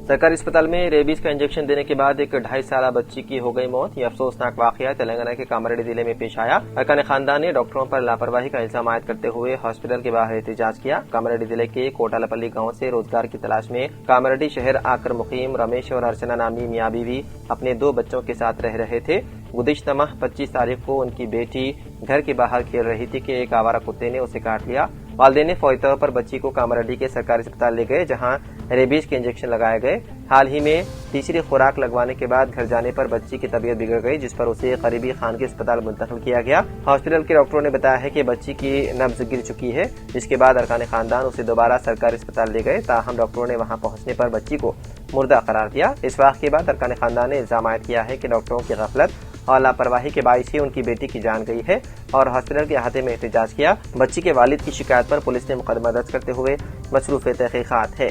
سرکاری اسپتال میں ریبیز کا انجیکشن دینے کے بعد ایک 2.5 سالہ بچی کی ہو گئی موت۔ یہ افسوسناک واقعہ تلنگانہ کے کاماریڈی ضلع میں پیش آیا۔ ارکان خاندان نے ڈاکٹروں پر لاپرواہی کا الزام عائد کرتے ہوئے ہاسپٹل کے باہر احتجاج کیا۔ کاماریڈی ضلع کے کوٹالپلی گاؤں سے روزگار کی تلاش میں کاماریڈی شہر آ کر مقیم رمیش اور ارچنا نامی میاں بیوی اپنے 2 بچوں کے ساتھ رہ رہے تھے۔ گزشتہ ماہ 25 تاریخ کو ان کی بیٹی گھر کے باہر کھیل رہی تھی کہ ایک آوارہ کتے نے اسے کاٹ لیا۔ والدین نے فوری طور پر بچی کو کاماریڈی کے سرکاری اسپتال لے گئے، جہاں ریبیز کے انجیکشن لگائے گئے۔ حال ہی میں تیسری خوراک لگوانے کے بعد گھر جانے پر بچی کی طبیعت بگڑ گئی، جس پر اسے قریبی خانگی اسپتال منتقل کیا گیا۔ ہاسپٹل کے ڈاکٹروں نے بتایا ہے کہ بچی کی نبض گر چکی ہے، جس کے بعد ارکان خاندان اسے دوبارہ سرکاری اسپتال لے گئے، تاہم ڈاکٹروں نے وہاں پہنچنے پر بچی کو مردہ قرار دیا۔ اس واقعے کے بعد ارکان خاندان نے الزام عائد کیا ہے کہ ڈاکٹروں کی غفلت اور لاپرواہی کے باعث ہی ان کی بیٹی کی جان گئی ہے، اور ہاسپٹل کے احاطے میں احتجاج کیا۔ بچی کے والد کی شکایت پر پولیس نے مقدمہ درج کرتے ہوئے مصروف تحقیقات ہے۔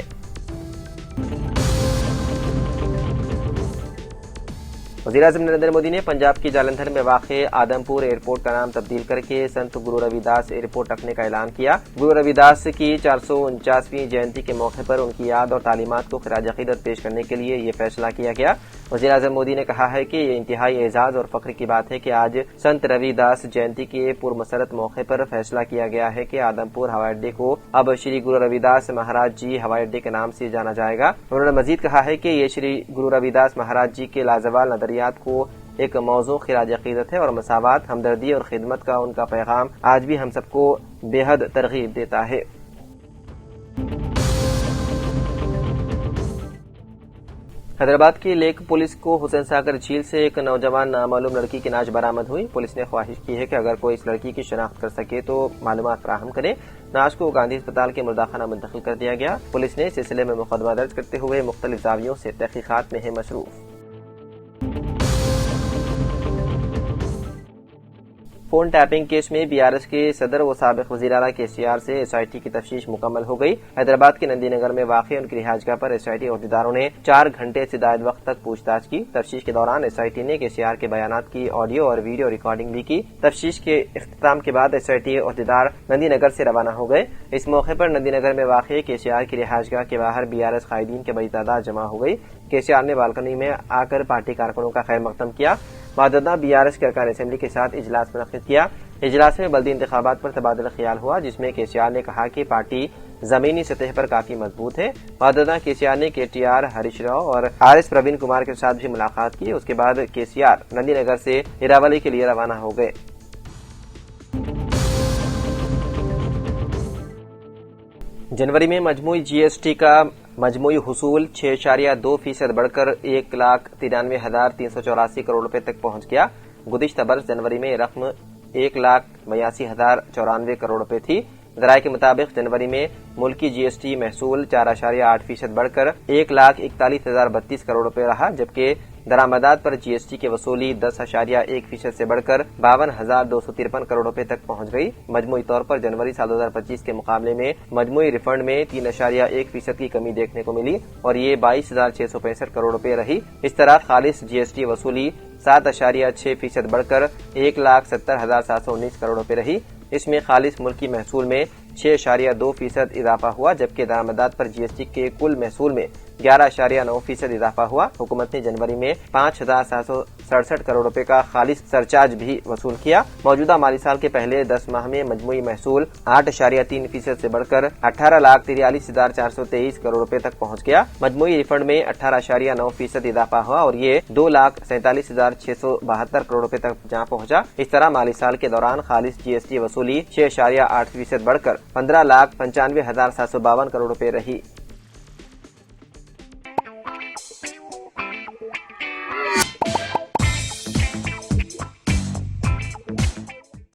وزیراعظم نریندر مودی نے پنجاب کی جالندھر میں واقع آدمپور ایئرپورٹ کا نام تبدیل کر کے سنت گرو روی داس ایئرپورٹ رکھنے کا اعلان کیا۔ گرو روی داس کی 449ویں جینتی کے موقع پر ان کی یاد اور تعلیمات کو خراج عقیدت پیش کرنے کے لیے یہ فیصلہ کیا گیا۔ وزیراعظم مودی نے کہا ہے کہ یہ انتہائی اعزاز اور فخر کی بات ہے کہ آج سنت روی داس جینتی کے پرمسرت موقع پر فیصلہ کیا گیا ہے کہ آدمپور ہوائی اڈے کو اب شری گرو روی داس مہاراج جی ہوائی اڈے کے نام سے جانا جائے گا۔ انہوں نے مزید کہا ہے کہ یہ شری گرو روی داس مہاراج جی کے لازوال نظریات کو ایک موضوع خراج عقیدت ہے، اور مساوات، ہمدردی اور خدمت کا ان کا پیغام آج بھی ہم سب کو بے حد ترغیب دیتا ہے۔ حیدرآباد کی لیک پولیس کو حسین ساگر جھیل سے ایک نوجوان نامعلوم لڑکی کی نعش برآمد ہوئی۔ پولیس نے خواہش کی ہے کہ اگر کوئی اس لڑکی کی شناخت کر سکے تو معلومات فراہم کرے۔ نعش کو گاندھی اسپتال کے مرداخانہ منتقل کر دیا گیا۔ پولیس نے اس سلسلے میں مقدمہ درج کرتے ہوئے مختلف زاویوں سے تحقیقات میں ہے مصروف۔ فون ٹیپنگ کیس میں BRS کے صدر و سابق وزیر اعلیٰ KCR سے SIT کی تفتیش مکمل ہو گئی۔ حیدرآباد کے نندی نگر میں واقع ان کی رہائش گاہ پر SIT عہدیداروں نے 4 گھنٹے سے زائد وقت تک پوچھ تاچھ کی۔ تفتیش کے دوران SIT نے KCR کے بیانات کی آڈیو اور ویڈیو ریکارڈنگ بھی کی۔ تفتیش کے اختتام کے بعد SIT عہدیدار نندی نگر سے روانہ ہو گئے۔ اس موقع پر نندی نگر میں واقع KCR کی رہائش گاہ کے باہر BRS قائدین کی بڑی تعداد جمع ہو گئی۔ KCR نے بالکنی میں آ کر پارٹی کارکنوں کا خیر مقدم کیا۔ بعد BRS کے ارکان اسمبلی کے ساتھ اجلاس منعقد کیا۔ اجلاس میں بلدی انتخابات پر تبادلہ خیال ہوا، جس میں KCR نے کہا کہ پارٹی زمینی سطح پر کافی مضبوط ہے۔ بعد KCR نے KTR، ہریش راؤ اور RS پروین کمار کے ساتھ بھی ملاقات کی۔ اس کے بعد KCR نندی نگر سے ہیراولی کے لیے روانہ ہو گئے۔ جنوری میں مجموعی GST کا مجموعی حصول 6.2% بڑھ کر 1,93,384 کروڑ روپے تک پہنچ گیا۔ گزشتہ برس جنوری میں یہ رقم 1,82,094 کروڑ روپے تھی۔ ذرائع کے مطابق جنوری میں ملکی GST محصول 4.8% بڑھ کر 1,41,032 کروڑ روپے رہا، جبکہ درآمدات پر GST کی وصولی 10.1% سے بڑھ کر 52,253 کروڑ روپے تک پہنچ گئی۔ مجموعی طور پر جنوری سال 2025 کے مقابلے میں مجموعی ریفنڈ میں 3.1% کی کمی دیکھنے کو ملی، اور یہ 22,665 کروڑ روپے رہی۔ اس طرح خالص GST وصولی 7.6% بڑھ کر 1,70,719 کروڑ روپے رہی۔ اس میں خالص ملکی محصول میں 6.2% اضافہ ہوا، جبکہ درآمدات پر GST کے کل محصول میں 11.9% اضافہ ہوا۔ حکومت نے جنوری میں 5,767 کروڑ روپے کا خالص سرچارج بھی وصول کیا۔ موجودہ مالی سال کے پہلے 10 ماہ میں مجموعی محصول 8.3% سے بڑھ کر 18,43,423 کروڑ روپے تک پہنچ گیا۔ مجموعی ریفنڈ میں 18.9% اضافہ ہوا، اور یہ 2,47,672 کروڑ روپے تک جا پہنچا۔ اس طرح مالی سال کے دوران خالص GST وصولی 6.8% بڑھ کر 15,95,752 کروڑ روپے رہی۔